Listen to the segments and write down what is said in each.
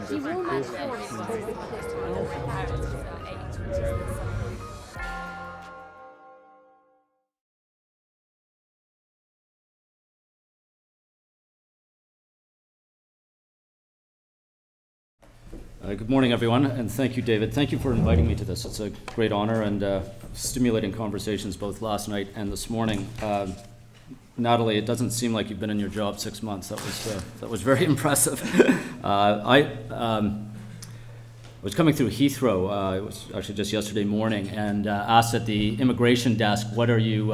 He will not force Good morning, everyone, and thank you, David. Thank you for inviting me to this. It's a great honor and stimulating conversations both last night and this morning. Natalie, it doesn't seem like you've been in your job 6 months. That was very impressive. I was coming through Heathrow, it was actually just yesterday morning, and asked at the immigration desk, what are you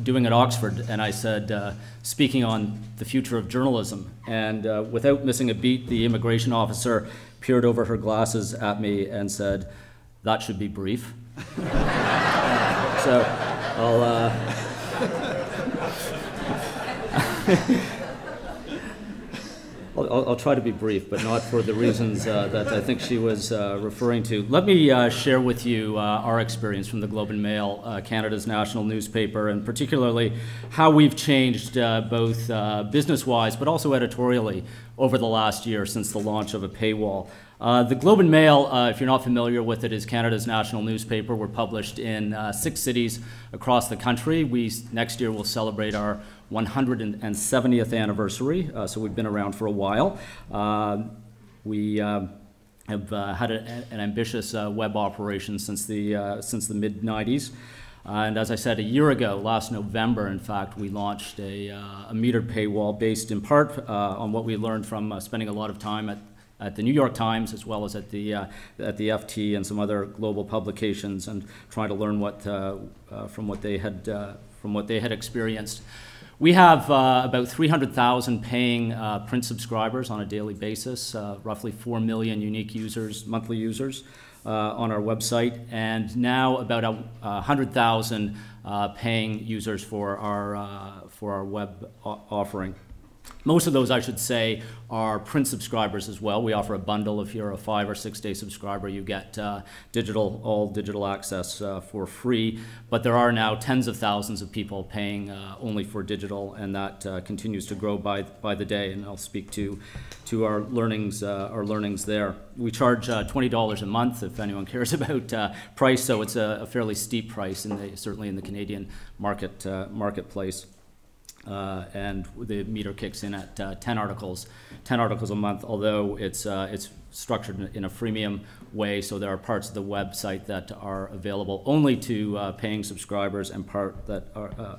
doing at Oxford? And I said, speaking on the future of journalism. And without missing a beat, the immigration officer peered over her glasses at me and said, that should be brief. So I'll try to be brief, but not for the reasons that I think she was referring to. Let me share with you our experience from the Globe and Mail, Canada's national newspaper, and particularly how we've changed both business-wise but also editorially over the last year since the launch of a paywall. The Globe and Mail, if you're not familiar with it, is Canada's national newspaper. We're published in 6 cities across the country. Next year will celebrate our 170th anniversary, so we've been around for a while. We have had an ambitious web operation since the mid-90s. And as I said, a year ago, last November, in fact, we launched a metered paywall based in part on what we learned from spending a lot of time at the New York Times, as well as at the FT and some other global publications, and trying to learn from what they had experienced. We have about 300,000 paying print subscribers on a daily basis, roughly 4 million unique users, monthly users, on our website, and now about 100,000 paying users for our web offering. Most of those, I should say, are print subscribers as well. We offer a bundle. If you're a 5 or 6 day subscriber, you get all digital access for free. But there are now tens of thousands of people paying only for digital, and that continues to grow by the day. And I'll speak to our learnings there. We charge $20 a month if anyone cares about price. So it's a fairly steep price, certainly in the Canadian marketplace. And the meter kicks in at 10 articles a month, although it's structured in a freemium way, so there are parts of the website that are available only to paying subscribers, and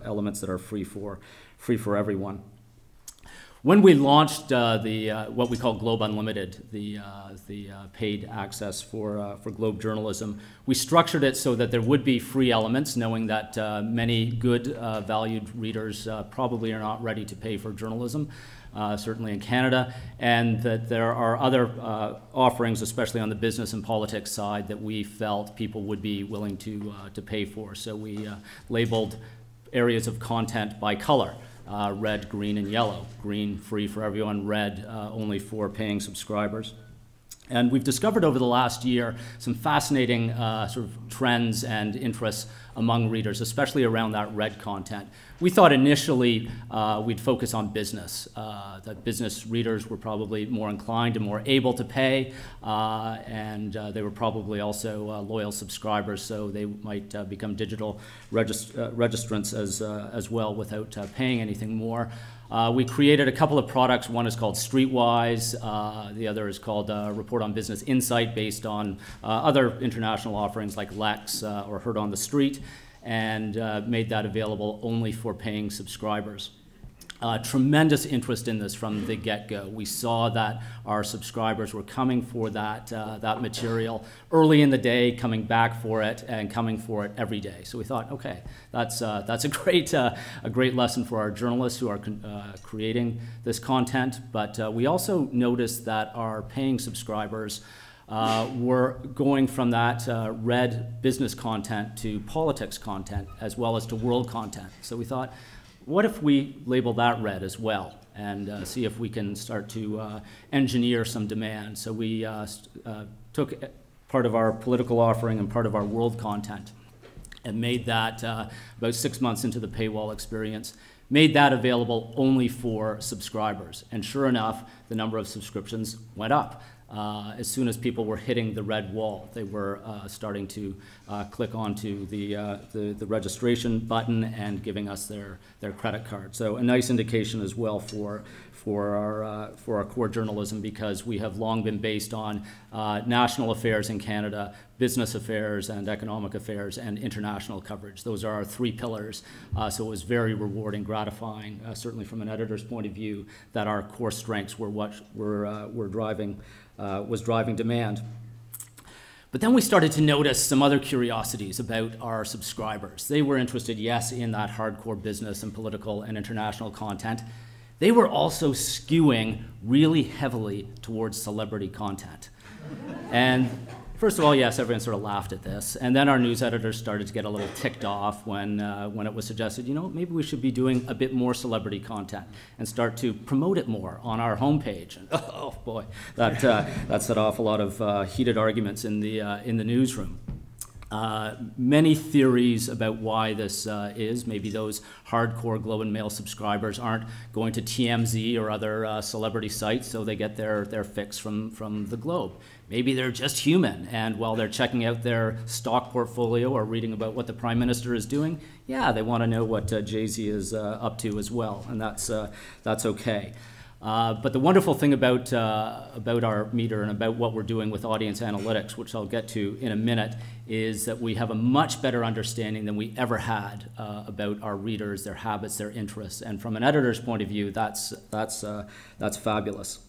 elements that are free for everyone. When we launched what we call Globe Unlimited, the paid access for Globe journalism, we structured it so that there would be free elements, knowing that many good, valued readers probably are not ready to pay for journalism, certainly in Canada, and that there are other offerings, especially on the business and politics side, that we felt people would be willing to pay for. So we labeled areas of content by color. Red, green, and yellow. Green, free for everyone. Red, only for paying subscribers. And we've discovered over the last year some fascinating sort of trends and interests among readers, especially around that red content. We thought initially we'd focus on business, that business readers were probably more inclined and more able to pay, and they were probably also loyal subscribers, so they might become digital registrants as well without paying anything more. We created a couple of products. One is called Streetwise. The other is called Report on Business Insight, based on other international offerings like Lex or Heard on the Street, and made that available only for paying subscribers. Tremendous interest in this from the get-go. We saw that our subscribers were coming for that material early in the day, coming back for it, and coming for it every day. So we thought, okay, that's a great lesson for our journalists who are creating this content. But we also noticed that our paying subscribers were going from that red business content to politics content, as well as to world content. So we thought, what if we label that red as well, and see if we can start to engineer some demand? So we took part of our political offering and part of our world content and made that about 6 months into the paywall experience, made that available only for subscribers. And sure enough, the number of subscriptions went up. As soon as people were hitting the red wall, they were starting to click onto the registration button and giving us their credit card. So a nice indication as well for our core journalism, because we have long been based on national affairs in Canada, business affairs and economic affairs, and international coverage. Those are our three pillars. So it was very rewarding, gratifying, certainly from an editor's point of view, that our core strengths were what were driving demand. But then we started to notice some other curiosities about our subscribers. They were interested, yes, in that hardcore business and political and international content. They were also skewing really heavily towards celebrity content. And first of all, yes, everyone sort of laughed at this. And then our news editors started to get a little ticked off when it was suggested, you know, maybe we should be doing a bit more celebrity content and start to promote it more on our homepage. And oh boy, that set off a lot of heated arguments in the newsroom. Many theories about why this is. Maybe those hardcore Globe and Mail subscribers aren't going to TMZ or other celebrity sites, so they get their fix from the Globe. Maybe they're just human, and while they're checking out their stock portfolio or reading about what the Prime Minister is doing, yeah, they want to know what Jay-Z is up to as well, and that's okay. But the wonderful thing about our meter and about what we're doing with audience analytics, which I'll get to in a minute, is that we have a much better understanding than we ever had about our readers, their habits, their interests. And from an editor's point of view, that's fabulous.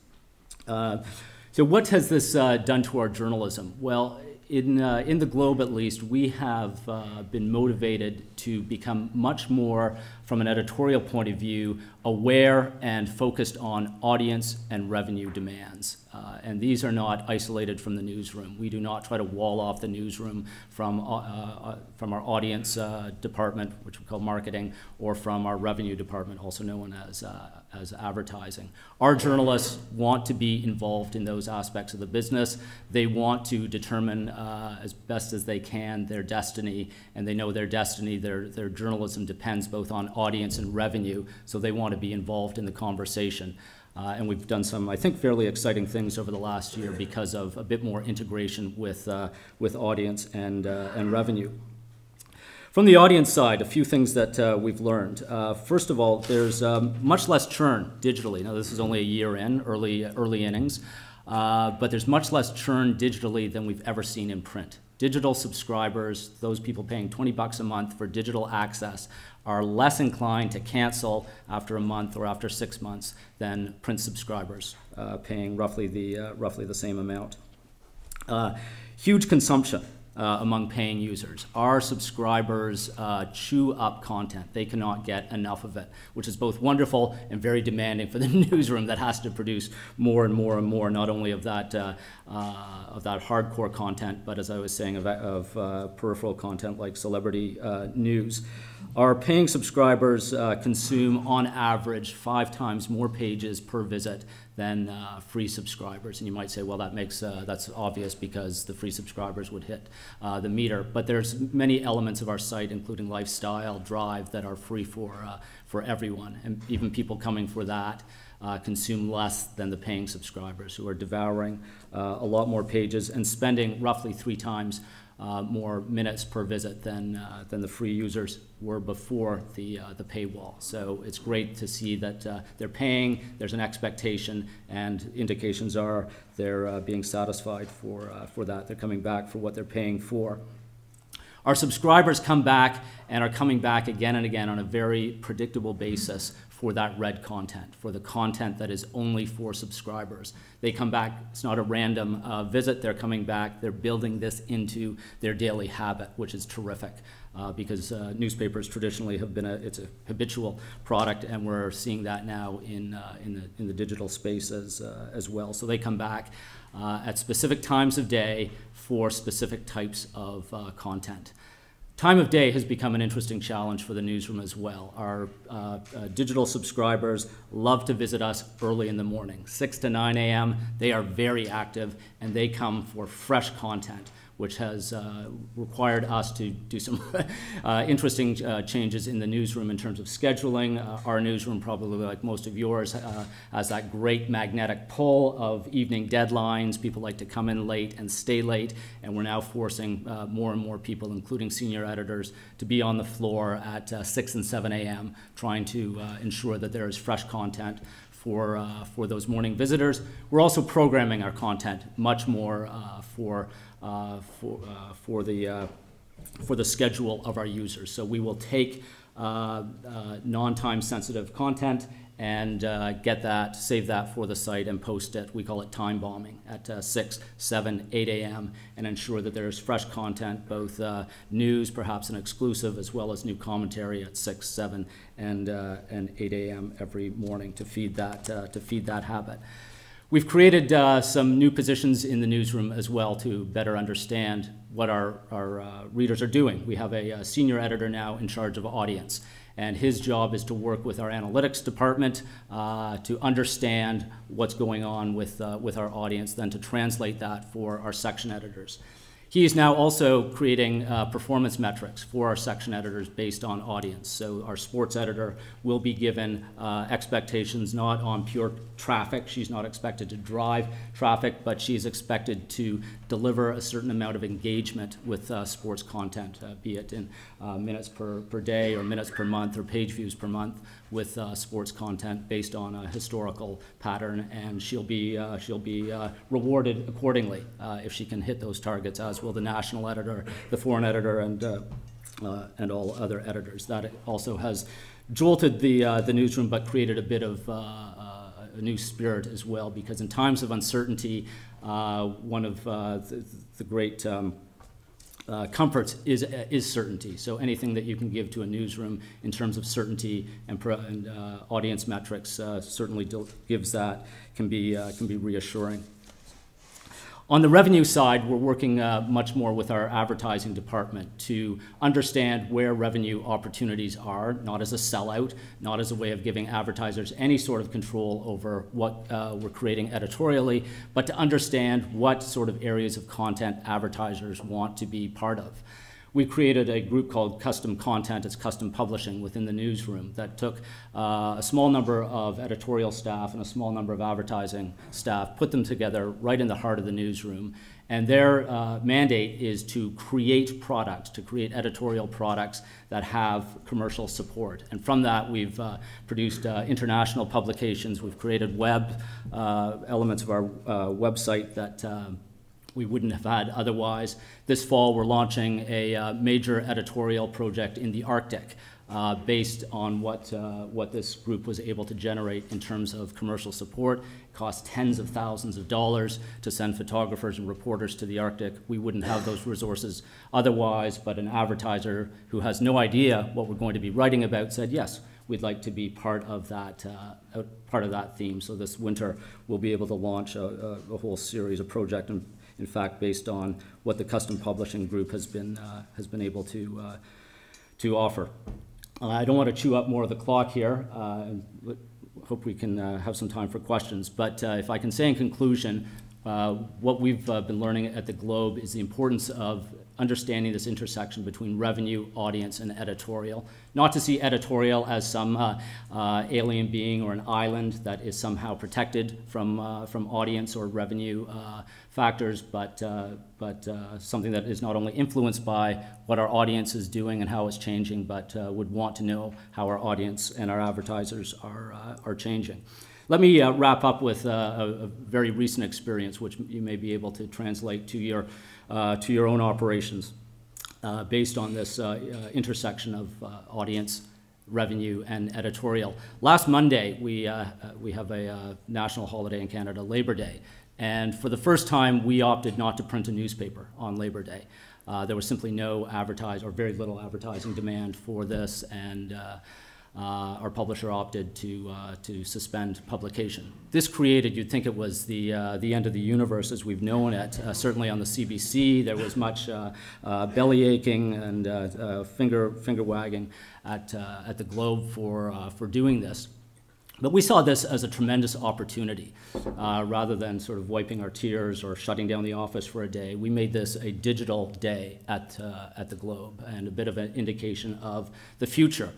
So what has this done to our journalism? Well, in the Globe at least, we have been motivated to become much more, from an editorial point of view, aware and focused on audience and revenue demands. And these are not isolated from the newsroom. We do not try to wall off the newsroom from our audience department, which we call marketing, or from our revenue department, also known as advertising. Our journalists want to be involved in those aspects of the business. They want to determine as best as they can their destiny, and they know their destiny, their journalism depends both on audience and revenue, so they want to be involved in the conversation. And we've done some, I think, fairly exciting things over the last year because of a bit more integration with audience and revenue. From the audience side, a few things that we've learned. First of all, there's much less churn digitally. Now, this is only a year in, early innings, but there's much less churn digitally than we've ever seen in print. Digital subscribers, those people paying $20 a month for digital access, are less inclined to cancel after a month or after 6 months than print subscribers, paying roughly the same amount. Huge consumption among paying users. Our subscribers chew up content. They cannot get enough of it, which is both wonderful and very demanding for the newsroom that has to produce more and more and more, not only of that hardcore content, but as I was saying, of peripheral content like celebrity news. Our paying subscribers consume, on average, 5 times more pages per visit than free subscribers. And you might say, well, that's obvious because the free subscribers would hit the meter. But there's many elements of our site, including lifestyle, drive, that are free for everyone. And even people coming for that consume less than the paying subscribers, who are devouring a lot more pages and spending roughly 3 times more minutes per visit than the free users were before the paywall. So it's great to see that they're paying, there's an expectation, and indications are they're being satisfied for that. They're coming back for what they're paying for. Our subscribers come back and are coming back again and again on a very predictable basis for that red content, for the content that is only for subscribers. They come back, it's not a random visit, they're coming back, they're building this into their daily habit, which is terrific, because newspapers traditionally have been it's a habitual product, and we're seeing that now in the digital space as well. So they come back at specific times of day for specific types of content. Time of day has become an interesting challenge for the newsroom as well. Our digital subscribers love to visit us early in the morning, 6 to 9 a.m. They are very active, and they come for fresh content. which has required us to do some interesting changes in the newsroom in terms of scheduling. Our newsroom, probably like most of yours, has that great magnetic pull of evening deadlines. People like to come in late and stay late, and we're now forcing more and more people, including senior editors, to be on the floor at 6 and 7 a.m. trying to ensure that there is fresh content for those morning visitors. We're also programming our content much more for the schedule of our users. So we will take non-time sensitive content and save that for the site and post it. We call it time bombing at 6, 7, 8 a.m. and ensure that there's fresh content, both news, perhaps an exclusive, as well as new commentary at 6, 7, and 8 a.m. every morning to feed that habit. We've created some new positions in the newsroom as well to better understand what our readers are doing. We have a senior editor now in charge of audience, and his job is to work with our analytics department to understand what's going on with our audience, then to translate that for our section editors. He is now also creating performance metrics for our section editors based on audience. So our sports editor will be given expectations not on pure traffic. She's not expected to drive traffic, but she's expected to deliver a certain amount of engagement with sports content, be it in minutes per day or minutes per month or page views per month with sports content based on a historical pattern, and she'll be rewarded accordingly if she can hit those targets, as will the national editor, the foreign editor, and all other editors. That also has jolted the newsroom, but created a bit of a new spirit as well, because in times of uncertainty, one of the great comforts is certainty. So anything that you can give to a newsroom in terms of certainty and audience metrics certainly gives that, can be reassuring. On the revenue side, we're working much more with our advertising department to understand where revenue opportunities are, not as a sellout, not as a way of giving advertisers any sort of control over what we're creating editorially, but to understand what sort of areas of content advertisers want to be part of. We created a group called Custom Content, it's custom publishing within the newsroom, that took a small number of editorial staff and a small number of advertising staff, put them together right in the heart of the newsroom, and their mandate is to create products, to create editorial products that have commercial support. And from that, we've produced international publications, we've created web elements of our website that we wouldn't have had otherwise. This fall, we're launching a major editorial project in the Arctic based on what this group was able to generate in terms of commercial support. It costs tens of thousands of dollars to send photographers and reporters to the Arctic. We wouldn't have those resources otherwise, but an advertiser who has no idea what we're going to be writing about said, yes, we'd like to be part of that theme. So this winter, we'll be able to launch a whole series of projects, in fact, based on what the custom publishing group has been able to offer. I don't want to chew up more of the clock here. Hope we can have some time for questions. But if I can say in conclusion, what we've been learning at the Globe is the importance of understanding this intersection between revenue, audience, and editorial. Not to see editorial as some alien being or an island that is somehow protected from audience or revenue factors, but something that is not only influenced by what our audience is doing and how it's changing, but would want to know how our audience and our advertisers are changing. Let me wrap up with a very recent experience, which you may be able to translate to your own operations based on this intersection of audience, revenue, and editorial. Last Monday, we have a national holiday in Canada, Labor Day, and for the first time, we opted not to print a newspaper on Labor Day. There was simply no or very little advertising demand for this, and our publisher opted to suspend publication. This created, you'd think it was the end of the universe as we've known it. Certainly on the CBC, there was much belly aching and finger wagging at the Globe for doing this. But we saw this as a tremendous opportunity. Rather than sort of wiping our tears or shutting down the office for a day, we made this a digital day at the Globe, and a bit of an indication of the future.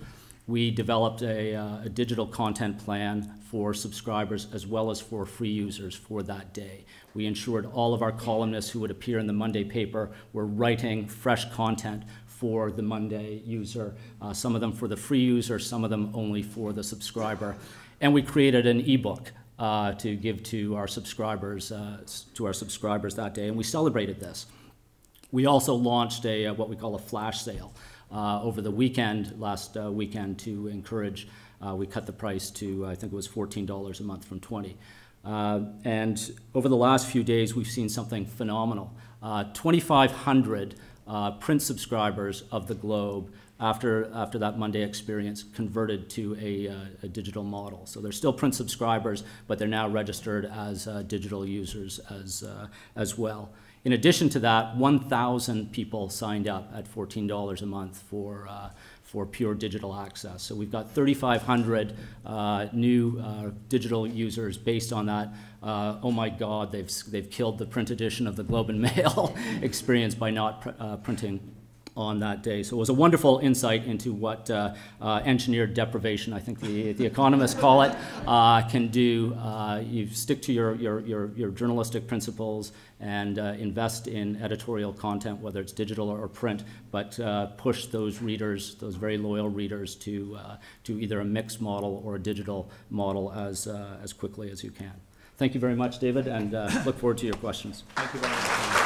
We developed a digital content plan for subscribers as well as for free users for that day. We ensured all of our columnists who would appear in the Monday paper were writing fresh content for the Monday user, some of them for the free user, some of them only for the subscriber. And we created an ebook to give to our subscribers that day, and we celebrated this. We also launched what we call a flash sale over the weekend, last weekend, to encourage. We cut the price to, I think it was $14 a month from $20. And over the last few days, we've seen something phenomenal. 2,500 print subscribers of the Globe after that Monday experience converted to a digital model. So they're still print subscribers, but they're now registered as digital users as well. In addition to that, 1,000 people signed up at $14 a month for pure digital access. So we've got 3,500 new digital users based on that. Oh my God, they've killed the print edition of the Globe and Mail experience by not printing on that day. So it was a wonderful insight into what engineered deprivation, I think the economists call it, can do. You stick to your journalistic principles and invest in editorial content, whether it's digital or print, but push those readers, those very loyal readers, to either a mixed model or a digital model as quickly as you can. Thank you very much, David, and look forward to your questions. Thank you very much.